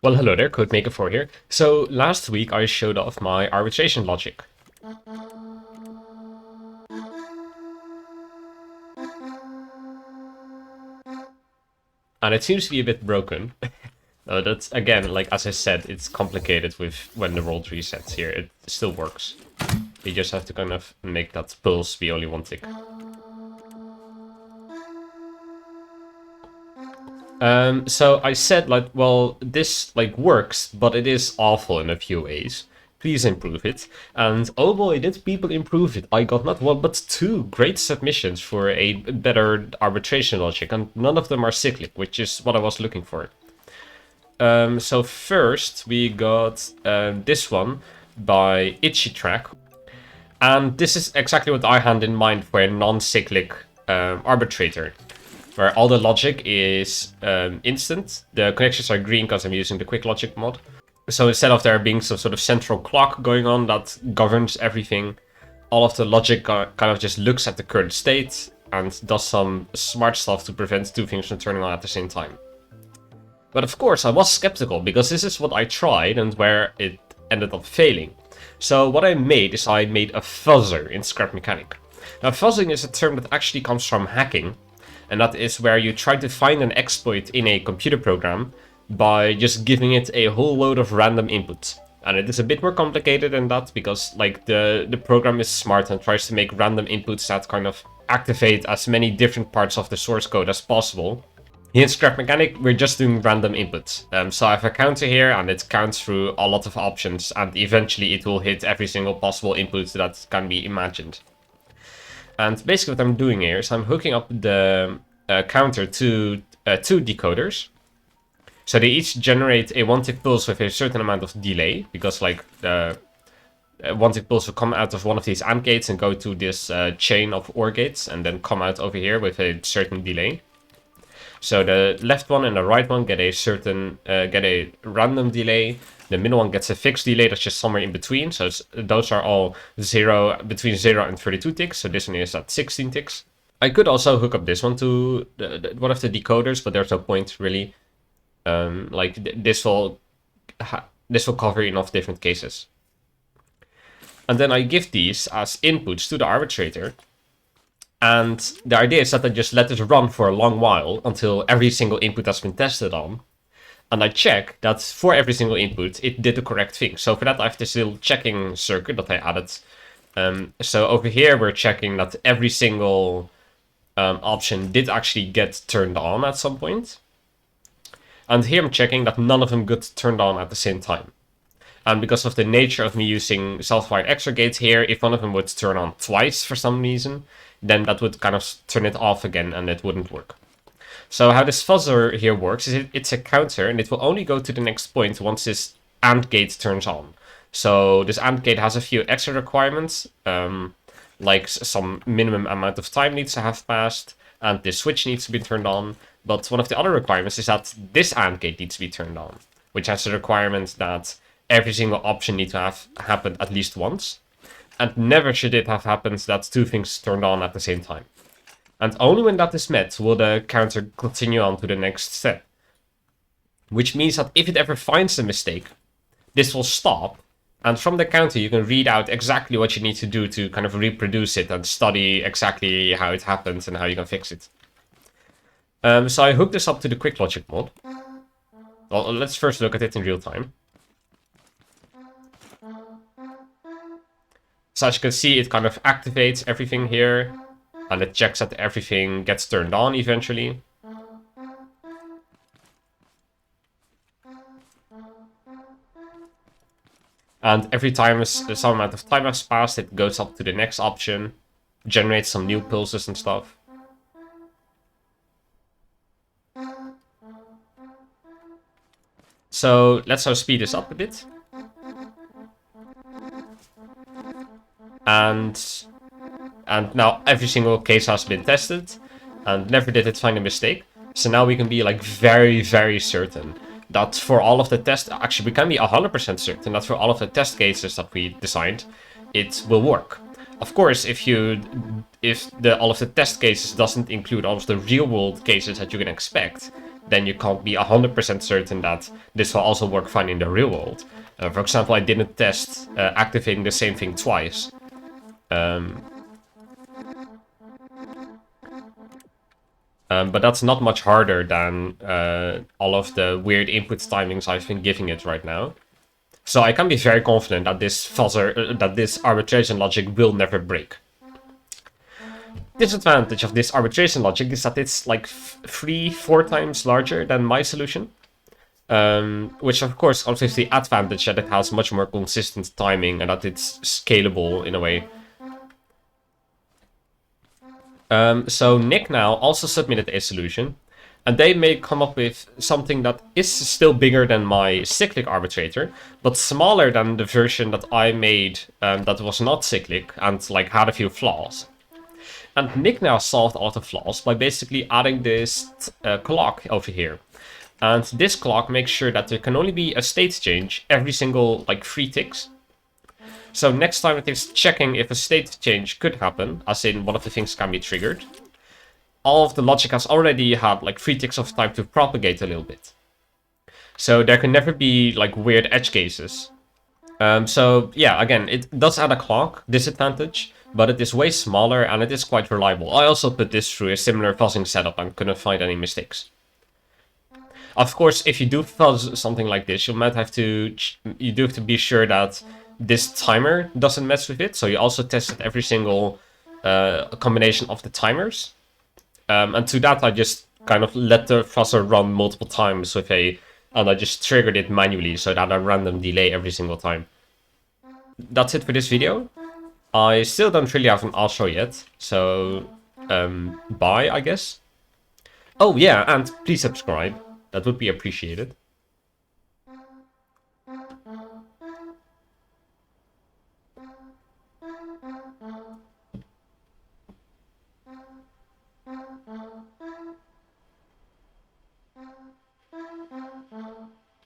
Well, hello there, CodeMaker4 here. So last week I showed off my arbitration logic. And it seems to be a bit broken. That's, again, like as I said, it's complicated with when the world resets here. It still works. You just have to kind of make that pulse be only one tick. So I said, like, well, this, like, works, but it is awful in a few ways. Please improve it. And oh boy, did people improve it. I got not one, but two great submissions for a better arbitration logic, and none of them are cyclic, which is what I was looking for. So first, we got this one by Track. And this is exactly what I had in mind for a non-cyclic arbitrator, where all the logic is instant. The connections are green because I'm using the quick logic mod. So instead of there being some sort of central clock going on that governs everything, all of the logic kind of just looks at the current state and does some smart stuff to prevent two things from turning on at the same time. But of course, I was skeptical because this is what I tried and where it ended up failing. So what I made is I made a fuzzer in Scrap Mechanic. Now, fuzzing is a term that actually comes from hacking, and that is where you try to find an exploit in a computer program by just giving it a whole load of random inputs. And it is a bit more complicated than that because, like, the program is smart and tries to make random inputs that kind of activate as many different parts of the source code as possible. Here in Scrap Mechanic, we're just doing random inputs. So I have a counter here, and it counts through a lot of options, and eventually it will hit every single possible input that can be imagined. And basically what I'm doing here is I'm hooking up the counter to two decoders. So they each generate a one-tick pulse with a certain amount of delay, because like the one-tick pulse will come out of one of these AND gates and go to this chain of OR gates, and then come out over here with a certain delay. So the left one and the right one get a random delay. The middle one gets a fixed delay that's just somewhere in between. So those are all between 0 and 32 ticks. So this one is at 16 ticks. I could also hook up this one to one of the decoders, but there's no point really. This will cover enough different cases. And then I give these as inputs to the arbitrator. And the idea is that I just let this run for a long while until every single input has been tested on. And I check that for every single input, it did the correct thing. So for that, I have this little checking circuit that I added. So over here, we're checking that every single option did actually get turned on at some point. And here I'm checking that none of them got turned on at the same time. And because of the nature of me using self-fired XOR gates here, if one of them would turn on twice for some reason, then that would kind of turn it off again and it wouldn't work. So how this fuzzer here works is it's a counter, and it will only go to the next point once this AND gate turns on. So this AND gate has a few extra requirements, like some minimum amount of time needs to have passed, and this switch needs to be turned on. But one of the other requirements is that this AND gate needs to be turned on, which has the requirement that every single option needs to have happened at least once. And never should it have happened that two things turned on at the same time. And only when that is met will the counter continue on to the next step. Which means that if it ever finds a mistake, this will stop. And from the counter you can read out exactly what you need to do to kind of reproduce it and study exactly how it happens and how you can fix it. So I hooked this up to the quick logic mod. Well, let's first look at it in real time. So as you can see, it kind of activates everything here, and it checks that everything gets turned on eventually. And every time some amount of time has passed, it goes up to the next option, generates some new pulses and stuff. So let's now speed this up a bit. And now every single case has been tested, and never did it find a mistake. So now we can be like very, very certain that for all of the actually we can be 100% certain that for all of the test cases that we designed, it will work. Of course, if all of the test cases doesn't include all of the real world cases that you can expect, then you can't be 100% certain that this will also work fine in the real world. For example, I didn't test activating the same thing twice. But that's not much harder than all of the weird input timings I've been giving it right now. So I can be very confident that this fuzzer, that this arbitration logic will never break. Disadvantage of this arbitration logic is that it's like 3-4 times larger than my solution. Which of course comes with the advantage that it has much more consistent timing and that it's scalable in a way. So Nick now also submitted a solution, and they may come up with something that is still bigger than my cyclic arbitrator, but smaller than the version that I made that was not cyclic and like had a few flaws. And Nick now solved all the flaws by basically adding this clock over here. And this clock makes sure that there can only be a state change every single like 3 ticks. So next time it is checking if a state change could happen, as in one of the things can be triggered, all of the logic has already had like 3 ticks of time to propagate a little bit. So there can never be like weird edge cases. So yeah, again, it does add a clock disadvantage, but it is way smaller and it is quite reliable. I also put this through a similar fuzzing setup and couldn't find any mistakes. Of course, if you do fuzz something like this, you have to be sure that this timer doesn't mess with it. So you also tested every single combination of the timers. And to that, I just kind of let the fuzzer run multiple times and I just triggered it manually so that a random delay every single time. That's it for this video. I still don't really have an outro yet, so bye, I guess. Oh yeah, and please subscribe. That would be appreciated.